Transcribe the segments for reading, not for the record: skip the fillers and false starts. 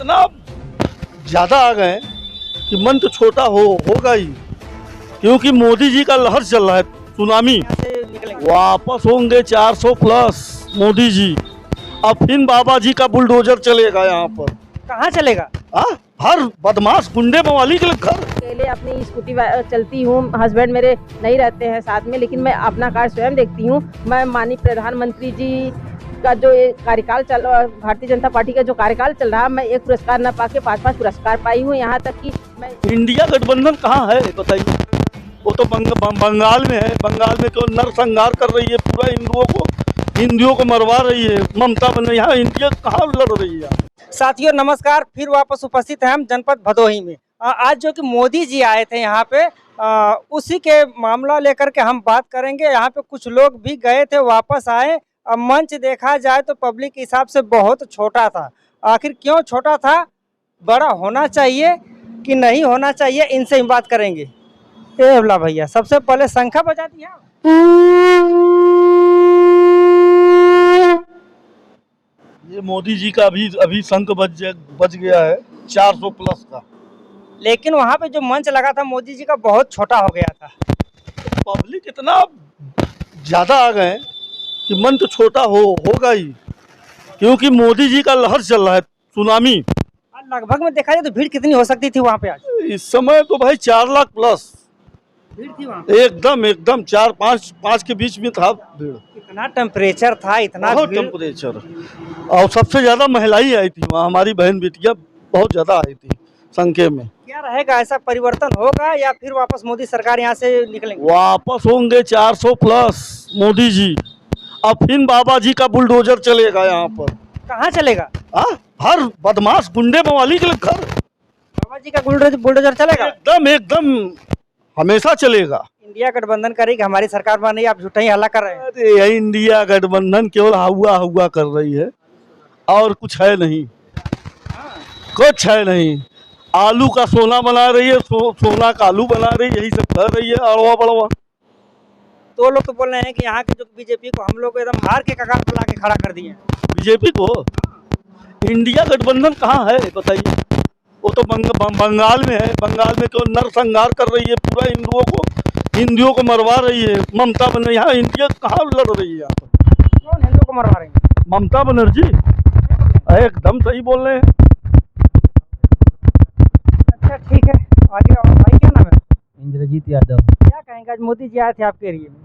इतना ज्यादा आ गए कि मन तो छोटा होगा ही, क्योंकि मोदी जी का लहर चल रहा है, सुनामी। वापस होंगे 400 प्लस मोदी जी। अब फिर बाबा जी का बुलडोजर चलेगा यहाँ पर। कहाँ चलेगा? हर बदमाश गुंडे मवाली के घर। अकेले अपनी स्कूटी चलती हूँ, हस्बैंड मेरे नहीं रहते हैं साथ में, लेकिन मैं अपना कार स्वयं देखती हूँ। मैं माननीय प्रधानमंत्री जी का जो ये कार्यकाल चल रहा है, भारतीय जनता पार्टी का जो कार्यकाल चल रहा है, मैं एक पुरस्कार न पाके 5-5 पुरस्कार पाई हूँ। यहाँ तक कि मैं इंडिया गठबंधन कहाँ है बताइए? वो तो बंगाल में है। बंगाल में क्यों नरसंहार कर रही है, पूरा हिंदुओं को मरवा रही है ममता बनर्जी। यहाँ इंडिया कहाँ लड़ रही है? साथियों नमस्कार, फिर वापस उपस्थित हैं हम जनपद भदोही में। आज जो कि मोदी जी आए थे यहाँ पे, उसी के मामला लेकर के हम बात करेंगे। यहाँ पे कुछ लोग भी गए थे, वापस आए। मंच देखा जाए तो पब्लिक के हिसाब से बहुत छोटा था। आखिर क्यों छोटा था, बड़ा होना चाहिए कि नहीं होना चाहिए, इनसे हम बात करेंगे। बोला भैया, सबसे पहले शंखा बजा दिया। ये मोदी जी का अभी शंख बज गया है 400 प्लस का। लेकिन वहाँ पे जो मंच लगा था मोदी जी का, बहुत छोटा हो गया था। पब्लिक इतना ज्यादा आ गए कि मन तो छोटा होगा ही, क्योंकि मोदी जी का लहर चल रहा है, सुनामी। लगभग में देखा जाए तो भीड़ कितनी हो सकती थी वहाँ पे आज? इस समय तो भाई 4 लाख प्लस भीड़ थी वहाँ। एकदम 4-5 के बीच में था भीड़। इतना टेम्परेचर था, इतना बहुत टेम्परेचर, और सबसे ज्यादा महिलाएं आई थी वहाँ। हमारी बहन बेटियां बहुत ज्यादा आई थी संख्या में। क्या रहेगा, ऐसा परिवर्तन होगा या फिर वापस मोदी सरकार यहाँ से निकलेंगे? वापस होंगे 400 प्लस मोदी जी। अब फिर बाबा जी का बुलडोजर चलेगा यहाँ पर। कहाँ चलेगा? हर बदमाश गुंडे मवाली के घर। बाबा जी का बुलडोजर चलेगा? एकदम हमेशा चलेगा। इंडिया गठबंधन करेगी, हमारी सरकार बनी, आप झूठा ही हल्ला कर रहे हैं। अरे यही इंडिया गठबंधन केवल हुआ कर रही है, और कुछ है नहीं, कुछ है नहीं। आलू का सोना बना रही है, सोना का आलू बना रही है, यही सब कर रही है, अड़वा बड़वा। तो लोग तो बोल रहे हैं कि यहाँ के जो बीजेपी को हम लोग एकदम हार के कगार पर लाके खड़ा कर दिए। बीजेपी को इंडिया गठबंधन कहाँ है बताइए? वो तो बंगाल में है। बंगाल में क्यों नरसंहार कर रही है, पूरा हिंदुओं को मरवा रही है ममता बनर्जी। यहाँ इंडिया कहाँ लड़ रही है? कौन हिंदुओं को मरवा रही है? ममता बनर्जी। एकदम सही बोल रहे हैं। अच्छा ठीक है, आगे और भाई क्या नाम है? इंद्रजीत यादव। क्या कहेंगे, आज मोदी जी आए थे आपके एरिया में?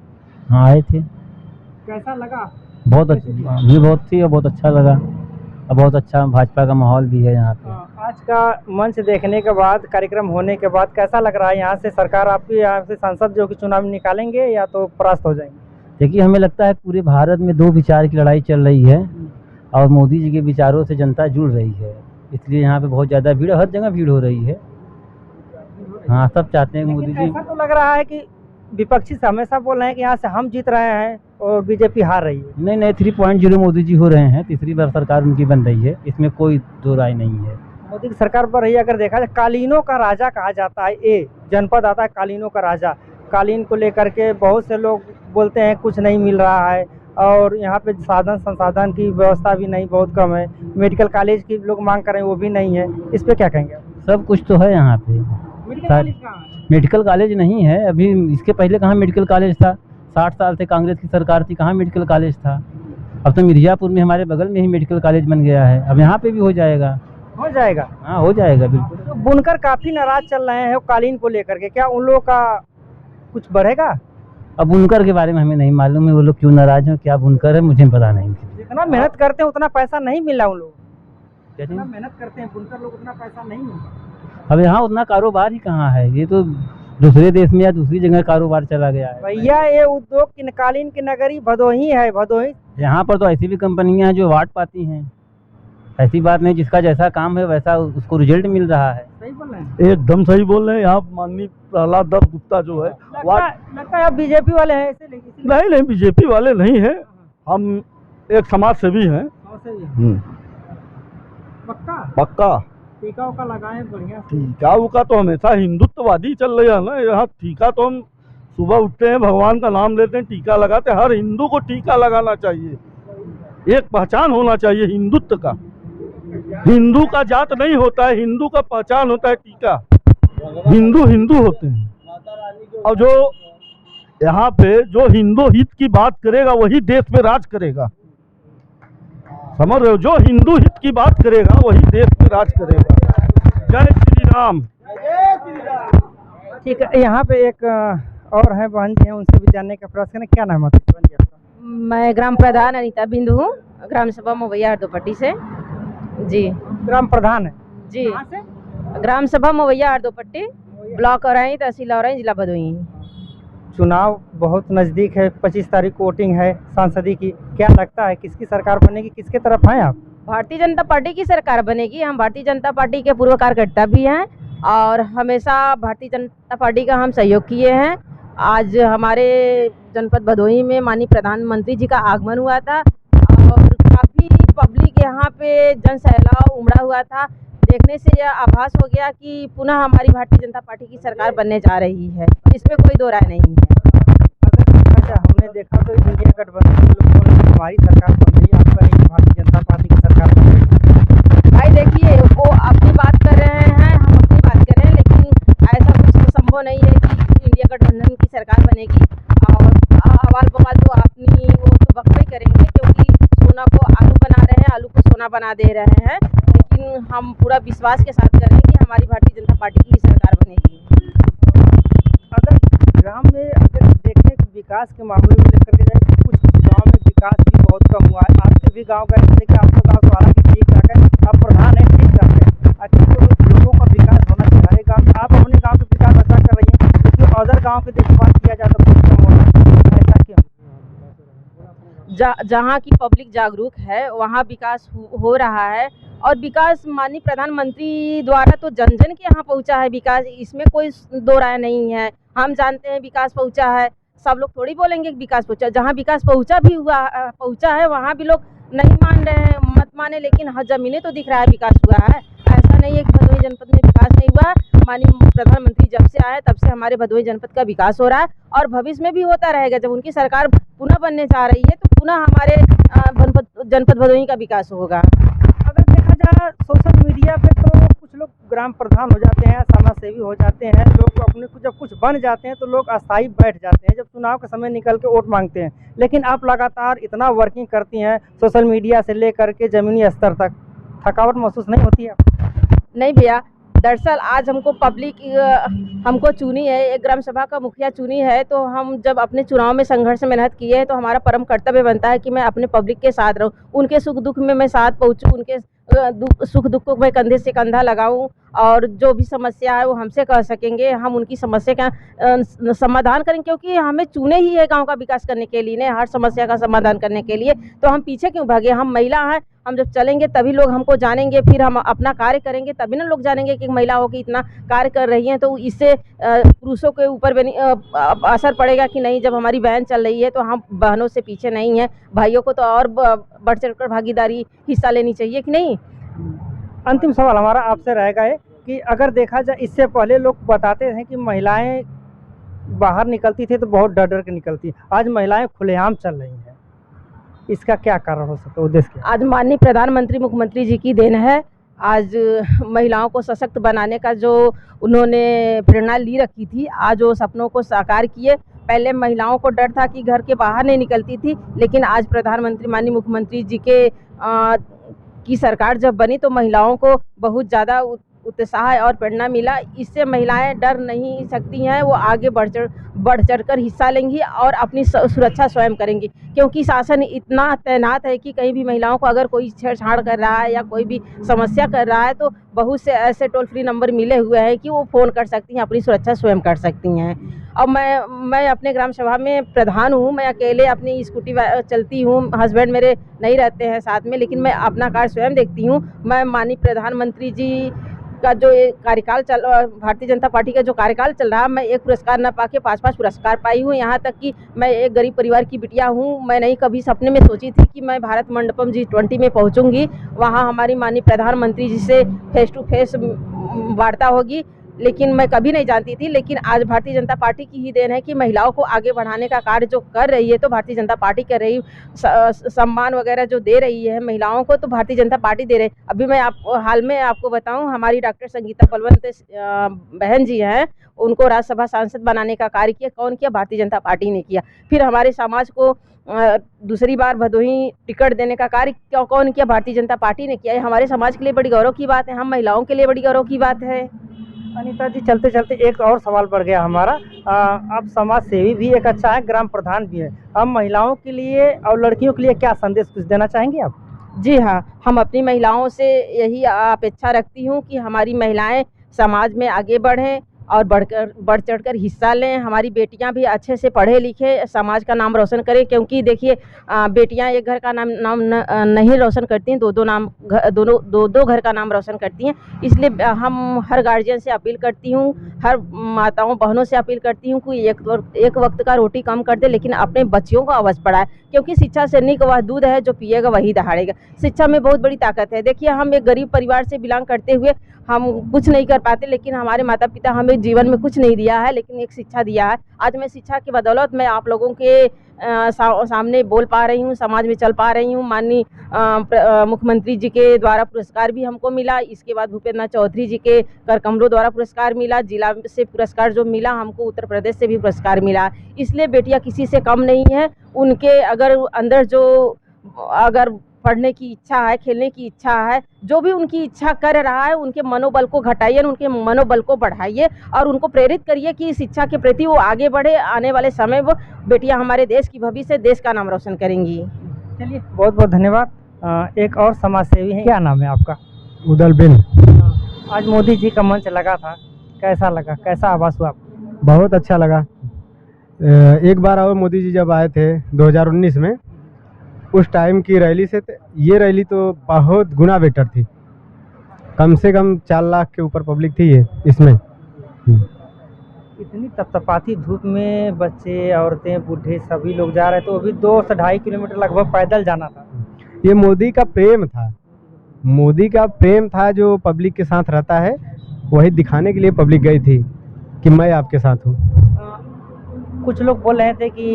हाँ आए थे। कैसा लगा? बहुत अच्छा, भी बहुत थी और बहुत अच्छा लगा, और बहुत अच्छा भाजपा का माहौल भी है यहाँ पे। आज का मंच देखने के बाद, कार्यक्रम होने के बाद कैसा लग रहा है? यहाँ से सरकार आपकी, यहाँ से सांसद जो कि चुनाव निकालेंगे या तो परास्त हो जाएंगे? देखिए, हमें लगता है पूरे भारत में दो विचार की लड़ाई चल रही है, और मोदी जी के विचारों से जनता जुड़ रही है, इसलिए यहाँ पे बहुत ज़्यादा भीड़, हर जगह भीड़ हो रही है। हाँ, सब चाहते हैं मोदी जी। ऐसा तो लग रहा है कि विपक्षी से हमेशा बोल रहे हैं कि यहाँ से हम जीत रहे हैं और बीजेपी हार रही है। नहीं, 3.0 मोदी जी हो रहे हैं, तीसरी बार सरकार उनकी बन रही है, इसमें कोई दो राय नहीं है। मोदी की सरकार पर ही अगर देखा जाए, कालीनों का राजा कहा जाता है, ये जनपद आता है कालीनों का राजा। कालीन को लेकर के बहुत से लोग बोलते हैं कुछ नहीं मिल रहा है, और यहाँ पे साधन संसाधन की व्यवस्था भी नहीं, बहुत कम है। मेडिकल कॉलेज की लोग मांग कर रहे हैं, वो भी नहीं है। इस पे क्या कहेंगे? सब कुछ तो है यहाँ पे। मेडिकल कॉलेज नहीं है अभी, इसके पहले कहाँ मेडिकल कॉलेज था? 60 साल से कांग्रेस की सरकार थी, कहाँ मेडिकल कॉलेज था? अब तो मिर्जापुर में हमारे बगल में ही मेडिकल कॉलेज बन गया है, अब यहाँ पे भी हो जाएगा। हो जाएगा? हाँ, हो जाएगा बिल्कुल। तो बुनकर काफी नाराज चल रहे हैं कालीन को लेकर के, क्या उन लोगों का कुछ बढ़ेगा? अब बुनकर के बारे में हमें नहीं मालूम है, वो लोग क्यों नाराज हैं, क्या बुनकर है, मुझे पता नहीं। जितना मेहनत करते हैं उतना पैसा नहीं मिला उन लोगों को। जितना मेहनत करते हैं बुनकर लोग, उतना पैसा नहीं मिलता। अब यहाँ उतना कारोबार ही कहाँ है, ये तो दूसरे देश में या दूसरी जगह कारोबार चला गया है। भैया, ये उद्योग की कालीन की नगरी भदोही है। भदोही यहाँ पर तो ऐसी भी कंपनियां हैं जो वाट पाती हैं, ऐसी बात नहीं, जिसका जैसा काम है वैसा उसको रिजल्ट मिल रहा है। सही बोल रहे हैं? एकदम सही बोल रहे हैं। यहाँ माननीय प्रहलाद दास गुप्ता जो है, लगता है आप बीजेपी वाले हैं ऐसे? नहीं, बीजेपी वाले नहीं है, हम एक समाज सेवी हैं। पक्का टीका उका लगाए बढ़िया। टीका उका तो हमेशा हिंदुत्ववादी चल रहा है ना यहाँ। टीका तो हम सुबह उठते हैं, भगवान का नाम लेते हैं, टीका लगाते हैं। हर हिंदू को टीका लगाना चाहिए, एक पहचान होना चाहिए हिंदुत्व का। हिंदू का जात नहीं होता है, हिंदू का पहचान होता है टीका। हिंदू हिंदू होते हैं, और जो यहाँ पे जो हिंदू हित की बात करेगा वही देश पे राज करेगा। समझ रहे हो? जो हिंदू हित की बात करेगा वही देश पे राज करेगा। जय श्री राम। ठीक है, यहाँ पे एक और है बहन जी हैं, उनसे भी जानने का प्रयास करें। क्या नाम है बहन जी आपका? मैं ग्राम प्रधान अनीता बिंदु हूँ, ग्राम सभा मवैया हरदोपट्टी से। जी, ग्राम प्रधान है जी, कहाँ से? ग्राम सभा मवैया हरदोपट्टी, ब्लॉक औराई, तहसील औराई, जिला भदोही। चुनाव बहुत नज़दीक है, 25 तारीख को वोटिंग है सांसदी की। क्या लगता है किसकी सरकार बनेगी, किसके तरफ हैं आप? भारतीय जनता पार्टी की सरकार बनेगी। हम भारतीय जनता पार्टी के पूर्व कार्यकर्ता भी हैं और हमेशा भारतीय जनता पार्टी का हम सहयोग किए हैं। आज हमारे जनपद भदोही में माननीय प्रधानमंत्री जी का आगमन हुआ था और काफ़ी पब्लिक यहाँ पे जन सैलाब उमड़ा हुआ था। देखने से यह आभास हो गया कि पुनः हमारी भारतीय जनता पार्टी की सरकार बनने जा रही है, इसमें कोई दो राय नहीं है। अच्छा, हमने देखा तो इंडिया गठबंधन के लोग बोल रहे हैं हमारी सरकार बन रही है, आपका नहीं भारतीय जनता पार्टी की सरकार बन रही है। भाई देखिए, वो अपनी बात कर रहे हैं, हम अपनी बात कर रहे हैं, लेकिन ऐसा कुछ तो संभव नहीं है कि इंडिया गठबंधन की सरकार बनेगी। और अवाल बवाल तो अपनी वो तो बकवाई करेंगे, क्योंकि सोना को आलू बना रहे हैं, आलू को सोना बना दे रहे हैं। लेकिन हम पूरा विश्वास के साथ कर रहे हैं कि हमारी भारतीय जनता पार्टी की सरकार बनेगी। अगर ग्राम में अगर देखें कि विकास के मामले में लेकर के जाए तो कुछ गांव में विकास भी बहुत कम हुआ है। आपके भी गांव गए थे, लेकिन आपका गांव तो हालांकि ठीक ठाक है, आप प्रधान है, ठीक ठाक है। आखिर तो लोगों का विकास होना चाहिए गाँव में। आप अपने गाँव का विकास अच्छा कर रही हैं, क्योंकि अदर गाँव की देखभाल किया जाए तो बहुत कम हो रहा है। ऐसा क्यों? जहाँ की पब्लिक जागरूक है वहाँ विकास हो रहा है। और विकास माननीय प्रधानमंत्री द्वारा तो जन जन के यहाँ पहुँचा है विकास, इसमें कोई दो राय नहीं है। हम जानते हैं विकास पहुँचा है, सब लोग थोड़ी बोलेंगे कि विकास पहुँचा। जहाँ विकास पहुँचा है वहाँ भी लोग नहीं मान रहे हैं, मत माने, लेकिन हर जमीनें तो दिख रहा है विकास हुआ है। ऐसा नहीं है कि भदोही जनपद में विकास नहीं हुआ। माननीय प्रधानमंत्री जब से आए तब से हमारे भदोही जनपद का विकास हो रहा है और भविष्य में भी होता रहेगा। जब उनकी सरकार पुनः बनने जा रही है तो पुनः हमारे जनपद भदोही का विकास होगा। अगर देखा जाए सोशल मीडिया पे तो कुछ लोग ग्राम प्रधान हो जाते हैं, समाज सेवी हो जाते हैं, लोग अपने को जब कुछ बन जाते हैं तो लोग अस्थायी बैठ जाते हैं, जब चुनाव का समय निकल के वोट मांगते हैं। लेकिन आप लगातार इतना वर्किंग करती हैं सोशल मीडिया से लेकर के ज़मीनी स्तर तक, थकावट महसूस नहीं होती है? नहीं भैया, दरअसल आज हमको पब्लिक हमको चुनी है, एक ग्राम सभा का मुखिया चुनी है, तो हम जब अपने चुनाव में संघर्ष में मेहनत किए हैं तो हमारा परम कर्तव्य बनता है कि मैं अपने पब्लिक के साथ रहूं, उनके सुख दुख में मैं साथ पहुंचूं, उनके सुख दुख को मैं कंधे से कंधा लगाऊं और जो भी समस्या है वो हमसे कह सकेंगे, हम उनकी समस्या का समाधान करेंगे। क्योंकि हमें चुने ही है गांव का विकास करने के लिए, हर समस्या का समाधान करने के लिए, तो हम पीछे क्यों भागे? हम महिला हैं, हम जब चलेंगे तभी लोग हमको जानेंगे, फिर हम अपना कार्य करेंगे तभी ना लोग जानेंगे कि महिला हो कि इतना कार्य कर रही हैं। तो इससे पुरुषों के ऊपर असर पड़ेगा कि नहीं। जब हमारी बहन चल रही है तो हम बहनों से पीछे नहीं हैं, भाइयों को तो और बढ़ चढ़ कर भागीदारी हिस्सा लेनी चाहिए कि नहीं। अंतिम सवाल हमारा आपसे रहेगा है कि अगर देखा जाए, इससे पहले लोग बताते हैं कि महिलाएं बाहर निकलती थी तो बहुत डर डर के निकलती, आज महिलाएं खुलेआम चल रही हैं, इसका क्या कारण हो सकता है, उद्देश्य क्या? आज माननीय प्रधानमंत्री मुख्यमंत्री जी की देन है। आज महिलाओं को सशक्त बनाने का जो उन्होंने प्रेरणा ली रखी थी, आज वो सपनों को साकार किए। पहले महिलाओं को डर था कि घर के बाहर नहीं निकलती थी, लेकिन आज प्रधानमंत्री माननीय मुख्यमंत्री जी की सरकार जब बनी तो महिलाओं को बहुत ज़्यादा उत्साह और प्रेरणा मिला। इससे महिलाएं डर नहीं सकती हैं, वो आगे बढ़ चढ़ कर हिस्सा लेंगी और अपनी सुरक्षा स्वयं करेंगी। क्योंकि शासन इतना तैनात है कि कहीं भी महिलाओं को अगर कोई छेड़छाड़ कर रहा है या कोई भी समस्या कर रहा है तो बहुत से ऐसे टोल फ्री नंबर मिले हुए हैं कि वो फ़ोन कर सकती हैं, अपनी सुरक्षा स्वयं कर सकती हैं। अब मैं अपने ग्राम सभा में प्रधान हूँ, मैं अकेले अपनी स्कूटी चलती हूँ, हस्बैंड मेरे नहीं रहते हैं साथ में, लेकिन मैं अपना कार्य स्वयं देखती हूँ। मैं माननीय प्रधानमंत्री जी का जो कार्यकाल भारतीय जनता पार्टी का जो कार्यकाल चल रहा है, मैं एक पुरस्कार न पाके 5-5 पुरस्कार पाई हूँ। यहाँ तक कि मैं एक गरीब परिवार की बिटिया हूँ। मैं नहीं कभी सपने में सोची थी कि मैं भारत मंडपम G20 में पहुँचूँगी, वहाँ हमारी माननीय प्रधानमंत्री जी से फेस टू फेस वार्ता होगी। लेकिन मैं कभी नहीं जानती थी। लेकिन आज भारतीय जनता पार्टी की ही देन है कि महिलाओं को आगे बढ़ाने का कार्य जो कर रही है तो भारतीय जनता पार्टी कर रही, सम्मान वगैरह जो दे रही है महिलाओं को तो भारतीय जनता पार्टी दे रही है। अभी मैं हाल में आपको बताऊं, हमारी डॉक्टर संगीता बलवंत बहन जी हैं, उनको राज्यसभा सांसद बनाने का कार्य किया, कौन किया? भारतीय जनता पार्टी ने किया। फिर हमारे समाज को दूसरी बार भदोही टिकट देने का कार्य कौन किया? भारतीय जनता पार्टी ने किया। ये हमारे समाज के लिए बड़ी गौरव की बात है, हम महिलाओं के लिए बड़ी गौरव की बात है। अनीता जी, चलते चलते एक और सवाल बढ़ गया हमारा। आप समाज सेवी भी एक अच्छा है, ग्राम प्रधान भी है। हम महिलाओं के लिए और लड़कियों के लिए क्या संदेश कुछ देना चाहेंगे आप? जी हाँ, हम अपनी महिलाओं से यही अपेक्षा रखती हूँ कि हमारी महिलाएं समाज में आगे बढ़ें और बढ़ चढ़कर हिस्सा लें। हमारी बेटियां भी अच्छे से पढ़े लिखे समाज का नाम रोशन करें, क्योंकि देखिए बेटियां एक घर का नाम नहीं रोशन करती हैं, दो घर का नाम रोशन करती हैं। इसलिए हम हर गार्जियन से अपील करती हूँ, हर माताओं बहनों से अपील करती हूँ कि एक वक्त का रोटी कम कर दे, लेकिन अपने बच्चियों को अवश्य पढ़ाए, क्योंकि शिक्षा से निक वह दूध है जो पिएगा वही दहाड़ेगा। शिक्षा में बहुत बड़ी ताकत है। देखिए, हम एक गरीब परिवार से बिलोंग करते हुए हम कुछ नहीं कर पाते, लेकिन हमारे माता पिता हमें जीवन में कुछ नहीं दिया है, लेकिन एक शिक्षा दिया है। आज मैं शिक्षा की बदौलत मैं आप लोगों के सामने बोल पा रही हूँ, समाज में चल पा रही हूँ। माननीय मुख्यमंत्री जी के द्वारा पुरस्कार भी हमको मिला। इसके बाद भूपेंद्र चौधरी जी के कर कमलों द्वारा पुरस्कार मिला। जिला से पुरस्कार जो मिला हमको, उत्तर प्रदेश से भी पुरस्कार मिला। इसलिए बेटियां किसी से कम नहीं है। उनके अगर अंदर जो अगर पढ़ने की इच्छा है, खेलने की इच्छा है, जो भी उनकी इच्छा कर रहा है, उनके मनोबल को घटाइए, उनके मनोबल को बढ़ाइए और उनको प्रेरित करिए कि शिक्षा के प्रति वो आगे बढ़े। आने वाले समय वो बेटियां हमारे देश की भविष्य, देश का नाम रोशन करेंगी। चलिए, बहुत बहुत धन्यवाद। एक और समाज सेवी हैं, क्या नाम है आपका? उदल बिन। आज मोदी जी का मंच लगा था, कैसा लगा, कैसा आभास हुआ आपको? बहुत अच्छा लगा। एक बार और मोदी जी जब आए थे 2019 में, उस टाइम की रैली से ये रैली तो बहुत गुना बेटर थी। कम से कम 4 लाख के ऊपर पब्लिक थी ये इसमें। इतनी तपतपाती धूप में बच्चे, औरतें, बूढ़े सभी लोग जा रहे, तो अभी 2 से 2.5 किलोमीटर लगभग पैदल जाना था। ये मोदी का प्रेम था, मोदी का प्रेम था जो पब्लिक के साथ रहता है, वही दिखाने के लिए पब्लिक गई थी कि मैं आपके साथ हूँ। कुछ लोग बोल रहे थे कि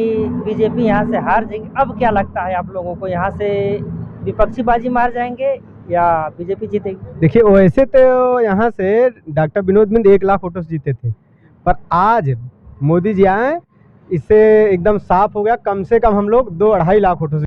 बीजेपी यहाँ से हार जाएगी। अब क्या लगता है आप लोगों को, यहाँ से विपक्षी बाजी मार जाएंगे या बीजेपी जीतेगी? देखिए, वैसे तो यहाँ से डॉक्टर विनोद बिंद 1 लाख वोटों से जीते थे, पर आज मोदी जी आए, इससे एकदम साफ हो गया। कम से कम हम लोग 2-2.5 लाख वोटों से